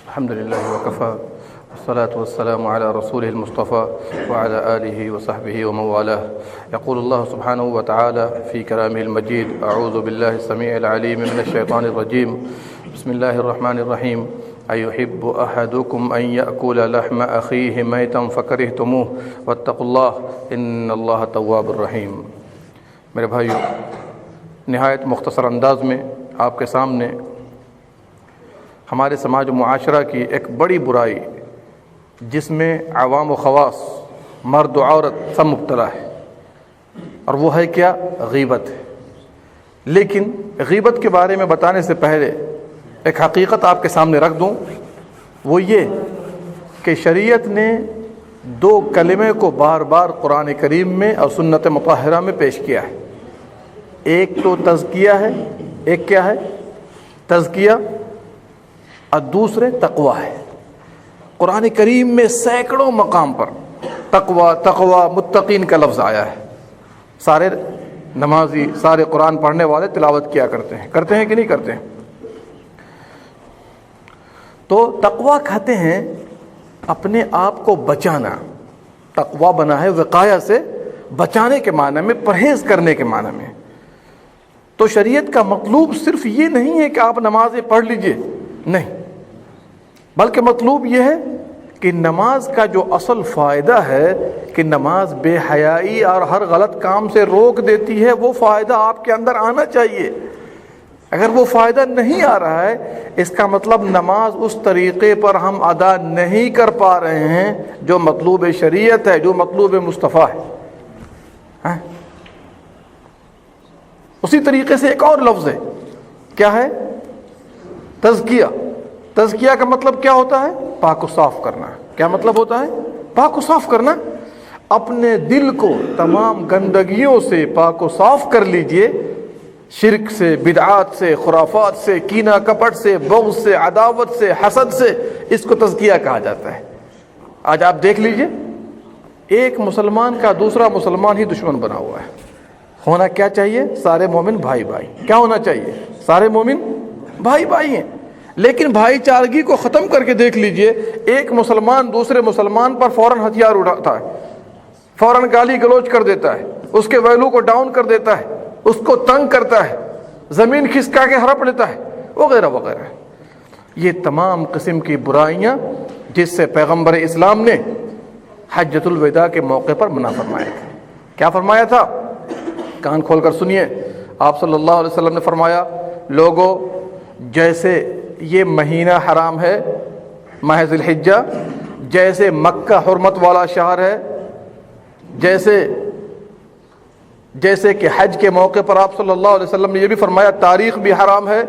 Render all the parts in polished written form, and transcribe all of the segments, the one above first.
الحمد لله وكفى والصلاة والسلام على رسوله المصطفى وعلى آله وصحبه ومن والاه. يقول الله سبحانه وتعالى في كلامه المجيد: أعوذ بالله السميع العليم من الشيطان الرجيم. بسم الله الرحمن الرحيم. أيحب أحدكم أن يأكل لحم أخيه ميتا فكرهتموه واتقوا الله إن الله تواب الرحيم. میرے بھائیو، نہایت مختصر انداز میں آپ کے سامنے ہمارے سماج و معاشرہ کی ایک بڑی برائی جس میں عوام و خواص، مرد و عورت سب مبتلا ہے، اور وہ ہے کیا؟ غیبت ہے. لیکن غیبت کے بارے میں بتانے سے پہلے ایک حقیقت آپ کے سامنے رکھ دوں، وہ یہ کہ شریعت نے دو کلمے کو بار بار قرآن کریم میں اور سنت مطہرہ میں پیش کیا ہے. ایک تو تزکیہ ہے، ایک کیا ہے؟ تزکیہ، اور دوسرے تقوی ہے. قرآن کریم میں سینکڑوں مقام پر تقوی متقین کا لفظ آیا ہے. سارے نمازی، سارے قرآن پڑھنے والے تلاوت کیا کرتے ہیں کہ نہیں کرتے ہیں؟ تو تقوی کہتے ہیں اپنے آپ کو بچانا. تقوی بنا ہے وقایہ سے، بچانے کے معنی میں، پرہیز کرنے کے معنی میں. تو شریعت کا مطلوب صرف یہ نہیں ہے کہ آپ نمازیں پڑھ لیجئے، نہیں، بلکہ مطلوب یہ ہے کہ نماز کا جو اصل فائدہ ہے کہ نماز بے حیائی اور ہر غلط کام سے روک دیتی ہے، وہ فائدہ آپ کے اندر آنا چاہیے. اگر وہ فائدہ نہیں آ رہا ہے، اس کا مطلب نماز اس طریقے پر ہم ادا نہیں کر پا رہے ہیں جو مطلوب شریعت ہے، جو مطلوب مصطفیٰ ہے. اسی طریقے سے ایک اور لفظ ہے، کیا ہے؟ تزکیہ. تزکیہ کا مطلب کیا ہوتا ہے؟ پاک و صاف کرنا. کیا مطلب ہوتا ہے؟ پاک و صاف کرنا. اپنے دل کو تمام گندگیوں سے پاک و صاف کر لیجئے، شرک سے، بدعات سے، خرافات سے، کینہ کپٹ سے، بغض سے، عداوت سے، حسد سے. اس کو تزکیہ کہا جاتا ہے. آج آپ دیکھ لیجئے، ایک مسلمان کا دوسرا مسلمان ہی دشمن بنا ہوا ہے. ہونا کیا چاہیے؟ سارے مومن بھائی بھائی. کیا ہونا چاہیے؟ سارے مومن بھائی بھائی ہیں. لیکن بھائی چارگی کو ختم کر کے دیکھ لیجئے، ایک مسلمان دوسرے مسلمان پر فوراً ہتھیار اٹھاتا ہے، فوراً گالی گلوچ کر دیتا ہے، اس کے ویلو کو ڈاؤن کر دیتا ہے، اس کو تنگ کرتا ہے، زمین کھسکا کے ہڑپ لیتا ہے، وغیرہ وغیرہ. یہ تمام قسم کی برائیاں جس سے پیغمبر اسلام نے حجۃ الوداع کے موقع پر منع فرمایا تھا. کیا فرمایا تھا؟ کان کھول کر سنیے. آپ صلی اللہ علیہ وسلم نے فرمایا: لوگوں، جیسے یہ مہینہ حرام ہے، ماہ ذی الحجہ، جیسے مکہ حرمت والا شہر ہے، جیسے کہ حج کے موقع پر آپ صلی اللہ علیہ وسلم نے یہ بھی فرمایا تاریخ بھی حرام ہے،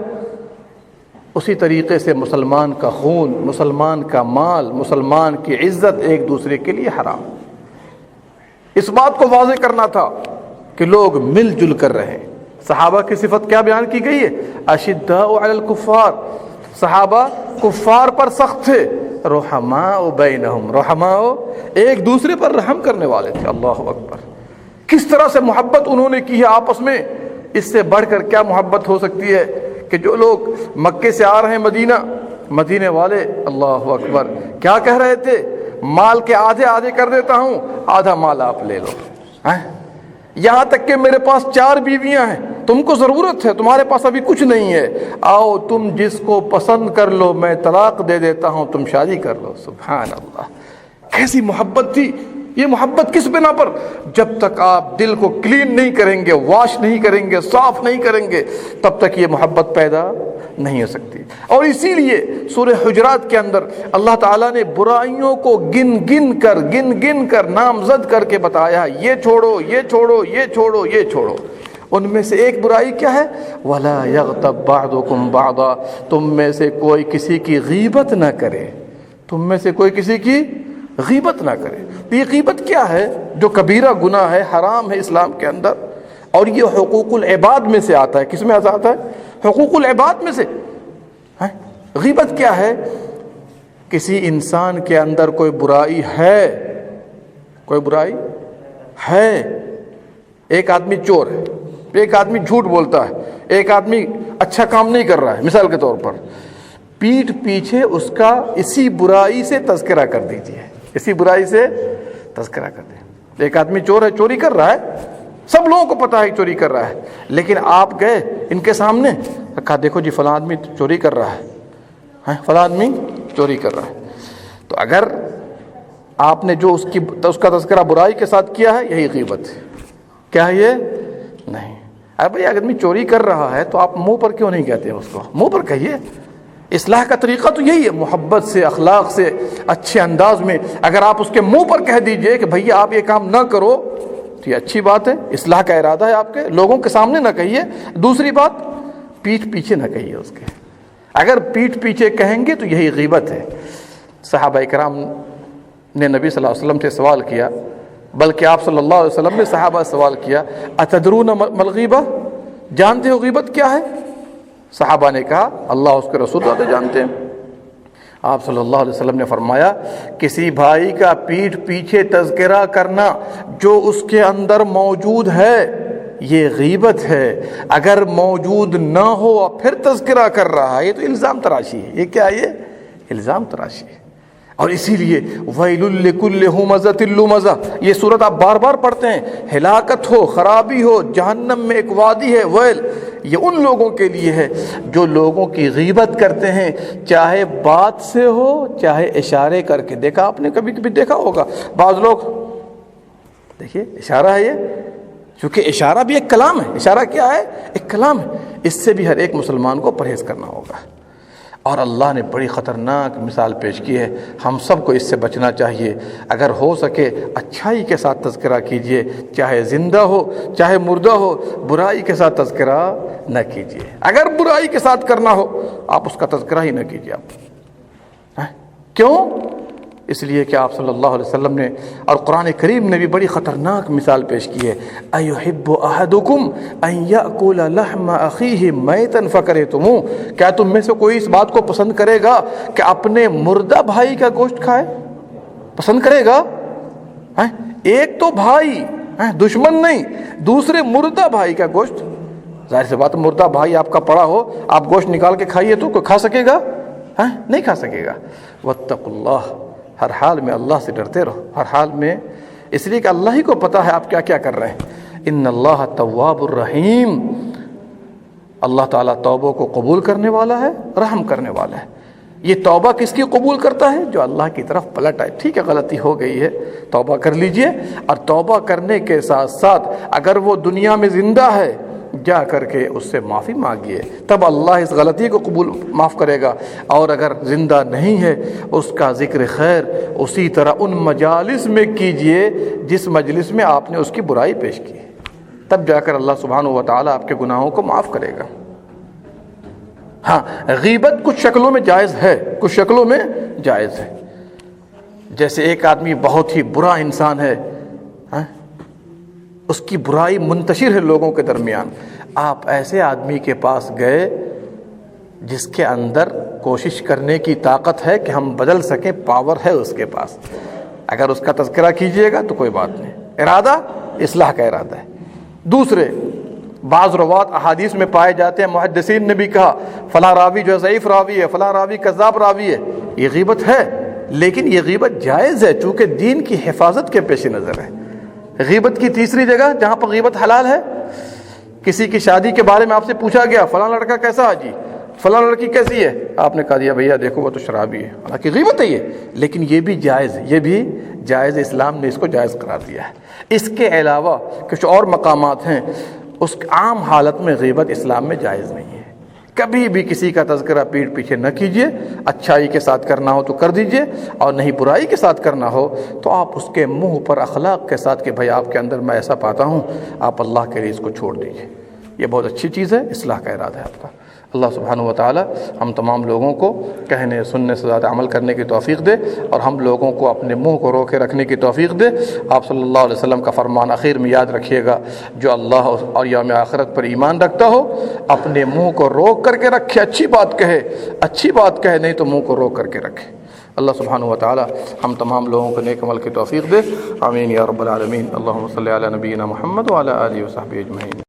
اسی طریقے سے مسلمان کا خون، مسلمان کا مال، مسلمان کی عزت ایک دوسرے کے لیے حرام. اس بات کو واضح کرنا تھا کہ لوگ مل جل کر رہیں. صحابہ کی صفت کیا بیان کی گئی ہے؟ اشداء علی الکفار. صحابہ کفار پر سخت تھے، رحماء بینہم. رحماء، ایک دوسرے پر رحم کرنے والے تھے. اللہ اکبر. کس طرح سے محبت انہوں نے کی ہے آپس میں. اس سے بڑھ کر کیا محبت ہو سکتی ہے کہ جو لوگ مکے سے آ رہے ہیں مدینے والے، اللہ اکبر، کیا کہہ رہے تھے؟ مال کے آدھے آدھے کر دیتا ہوں، آدھا مال آپ لے لو. یہاں تک کہ میرے پاس 4 بیویاں ہیں، تم کو ضرورت ہے، تمہارے پاس ابھی کچھ نہیں ہے، آؤ تم جس کو پسند کر لو، میں طلاق دے دیتا ہوں، تم شادی کر لو. سبحان اللہ، کیسی محبت تھی. یہ محبت کس بنا پر؟ جب تک آپ دل کو کلین نہیں کریں گے، واش نہیں کریں گے، صاف نہیں کریں گے، تب تک یہ محبت پیدا نہیں ہو سکتی. اور اسی لیے سورہ حجرات کے اندر اللہ تعالیٰ نے برائیوں کو گن گن کر نامزد کر کے بتایا، یہ چھوڑو، یہ چھوڑو، یہ چھوڑو، یہ چھوڑو. ان میں سے ایک برائی کیا ہے؟ وَلَا يَغْتَبْ بَعْضُكُمْ بَعْضًا. تم میں سے کوئی کسی کی غیبت نہ کرے. تم میں سے کوئی کسی کی غیبت نہ کرے. یہ غیبت کیا ہے؟ جو کبیرہ گناہ ہے، حرام ہے اسلام کے اندر، اور یہ حقوق العباد میں سے آتا ہے. کس میں آتا ہے؟ حقوق العباد میں سے. غیبت کیا ہے؟ کسی انسان کے اندر کوئی برائی ہے، کوئی برائی ہے. ایک آدمی چور ہے، ایک آدمی جھوٹ بولتا ہے، ایک آدمی اچھا کام نہیں کر رہا ہے، مثال کے طور پر پیٹھ پیچھے اس کا اسی برائی سے تذکرہ کر دیجیے، اسی برائی سے تذکرہ کر دیں۔ ایک آدمی چور ہے، چوری کر رہا ہے، سب لوگوں کو پتا ہے چوری کر رہا ہے، لیکن آپ گئے ان کے سامنے کہا دیکھو جی فلاں آدمی چوری کر رہا ہے، فلاں آدمی چوری کر رہا ہے، تو اگر آپ نے جو اس کا تذکرہ برائی کے ساتھ کیا ہے، یہی غیبت ہے۔ کیا ہے یہ؟ نہیں۔ ارے بھائی آدمی چوری کر رہا ہے تو آپ منہ پر کیوں نہیں کہتے اس کو؟ منہ پر کہیے۔ اصلاح کا طریقہ تو یہی ہے، محبت سے، اخلاق سے، اچھے انداز میں۔ اگر آپ اس کے منہ پر کہہ دیجئے کہ بھئی آپ یہ کام نہ کرو تو یہ اچھی بات ہے، اصلاح کا ارادہ ہے آپ کے، لوگوں کے سامنے نہ کہیے۔ دوسری بات، پیٹھ پیچھے نہ کہیے اس کے۔ اگر پیٹھ پیچھے کہیں گے تو یہی غیبت ہے۔ صحابہ کرام نے نبی صلی اللہ علیہ وسلم سے سوال کیا، بلکہ آپ صلی اللہ علیہ وسلم نے صحابہ سے سوال کیا، اتدرون ما الغیبہ، جانتے ہو غیبت کیا ہے؟ صحابہ نے کہا اللہ اس کے رسول زیادہ جانتے ہیں۔ آپ صلی اللہ علیہ وسلم نے فرمایا کسی بھائی کا پیٹھ پیچھے تذکرہ کرنا جو اس کے اندر موجود ہے یہ غیبت ہے۔ اگر موجود نہ ہو اور پھر تذکرہ کر رہا ہے تو الزام تراشی ہے۔ یہ کیا ہے؟ یہ الزام تراشی ہے۔ اور اسی لیے ویل لکل ہمزۃ لمزہ، یہ صورت آپ بار بار پڑھتے ہیں، ہلاکت ہو، خرابی ہو، جہنم میں ایک وادی ہے ویل، یہ ان لوگوں کے لیے ہے جو لوگوں کی غیبت کرتے ہیں، چاہے بات سے ہو چاہے اشارے کر کے۔ دیکھا آپ نے کبھی کبھی دیکھا ہوگا بعض لوگ، دیکھیے اشارہ ہے یہ، چونکہ اشارہ بھی ایک کلام ہے۔ اشارہ کیا ہے؟ ایک کلام ہے۔ اس سے بھی ہر ایک مسلمان کو پرہیز کرنا ہوگا۔ اور اللہ نے بڑی خطرناک مثال پیش کی ہے، ہم سب کو اس سے بچنا چاہیے۔ اگر ہو سکے اچھائی کے ساتھ تذکرہ کیجئے، چاہے زندہ ہو چاہے مردہ ہو، برائی کے ساتھ تذکرہ نہ کیجئے۔ اگر برائی کے ساتھ کرنا ہو آپ اس کا تذکرہ ہی نہ کیجئے۔ آپ کیوں؟ اس لیے کہ آپ صلی اللہ علیہ وسلم نے اور قرآن کریم نے بھی بڑی خطرناک مثال پیش کی ہے، ایحب احدکم ان یاکل لحم اخیہ میتا فکرہتموہ، کیا تم میں سے کوئی اس بات کو پسند کرے گا کہ اپنے مردہ بھائی کا گوشت کھائے؟ پسند کرے گا؟ ایک تو بھائی، دشمن نہیں، دوسرے مردہ بھائی کا گوشت، ظاہر سی بات مردہ بھائی آپ کا پڑا ہو، آپ گوشت نکال کے کھائیے تو کوئی کھا سکے گا؟ نہیں کھا سکے گا۔ واتقوا اللہ، ہر حال میں اللہ سے ڈرتے رہو، ہر حال میں، اس لیے کہ اللہ ہی کو پتہ ہے آپ کیا کیا کر رہے ہیں۔ ان اللہ تواب الرحیم، اللہ تعالیٰ توبہ کو قبول کرنے والا ہے، رحم کرنے والا ہے۔ یہ توبہ کس کی قبول کرتا ہے؟ جو اللہ کی طرف پلٹ آئے۔ ٹھیک ہے غلطی ہو گئی ہے، توبہ کر لیجئے، اور توبہ کرنے کے ساتھ ساتھ اگر وہ دنیا میں زندہ ہے جا کر کے اس سے معافی مانگیے، تب اللہ اس غلطی کو قبول معاف کرے گا۔ اور اگر زندہ نہیں ہے اس کا ذکر خیر اسی طرح ان مجالس میں کیجئے جس مجلس میں آپ نے اس کی برائی پیش کی، تب جا کر اللہ سبحانہ و تعالیٰ آپ کے گناہوں کو معاف کرے گا۔ ہاں، غیبت کچھ شکلوں میں جائز ہے، کچھ شکلوں میں جائز ہے۔ جیسے ایک آدمی بہت ہی برا انسان ہے، اس کی برائی منتشر ہے لوگوں کے درمیان، آپ ایسے آدمی کے پاس گئے جس کے اندر کوشش کرنے کی طاقت ہے کہ ہم بدل سکیں، پاور ہے اس کے پاس، اگر اس کا تذکرہ کیجئے گا تو کوئی بات نہیں، ارادہ اصلاح کا ارادہ ہے۔ دوسرے بعض روات احادیث میں پائے جاتے ہیں، محدثین نے بھی کہا فلاں راوی جو ضعیف راوی ہے، فلاں راوی کذاب راوی ہے، یہ غیبت ہے، لیکن یہ غیبت جائز ہے چونکہ دین کی حفاظت کے پیش نظر ہے۔ غیبت کی تیسری جگہ جہاں پر غیبت حلال ہے، کسی کی شادی کے بارے میں آپ سے پوچھا گیا فلاں لڑکا کیسا ہے جی، فلاں لڑکی کیسی ہے، آپ نے کہا دیا بھیا دیکھو وہ تو شرابی ہے، حالانکہ غیبت ہے یہ، لیکن یہ بھی جائز ہے، یہ بھی جائز، اسلام نے اس کو جائز قرار دیا ہے۔ اس کے علاوہ کچھ اور مقامات ہیں، اس عام حالت میں غیبت اسلام میں جائز نہیں ہے۔ کبھی بھی کسی کا تذکرہ پیٹھ پیچھے نہ کیجیے، اچھائی کے ساتھ کرنا ہو تو کر دیجیے، اور نہیں برائی کے ساتھ کرنا ہو تو آپ اس کے منہ پر اخلاق کے ساتھ کہ بھائی آپ کے اندر میں ایسا پاتا ہوں، آپ اللہ کے لیے اس کو چھوڑ دیجیے۔ یہ بہت اچھی چیز ہے، اصلاح کا ارادہ ہے آپ کا۔ اللہ سبحانہ و تعالی ہم تمام لوگوں کو کہنے سننے سے زیادہ عمل کرنے کی توفیق دے، اور ہم لوگوں کو اپنے منہ کو روکے رکھنے کی توفیق دے۔ آپ صلی اللہ علیہ وسلم کا فرمان اخیر میں یاد رکھیے گا، جو اللہ اور یوم آخرت پر ایمان رکھتا ہو اپنے منہ کو روک کر کے رکھے، اچھی بات کہے، اچھی بات کہے، نہیں تو منہ کو روک کر کے رکھے۔ اللہ سبحانہ و تعالی ہم تمام لوگوں کو نیک عمل کی توفیق دے، آمین یا رب العالمین۔ اللہم صلی علی نبینا محمد وعلی آلہ وصحبہ اجمعین۔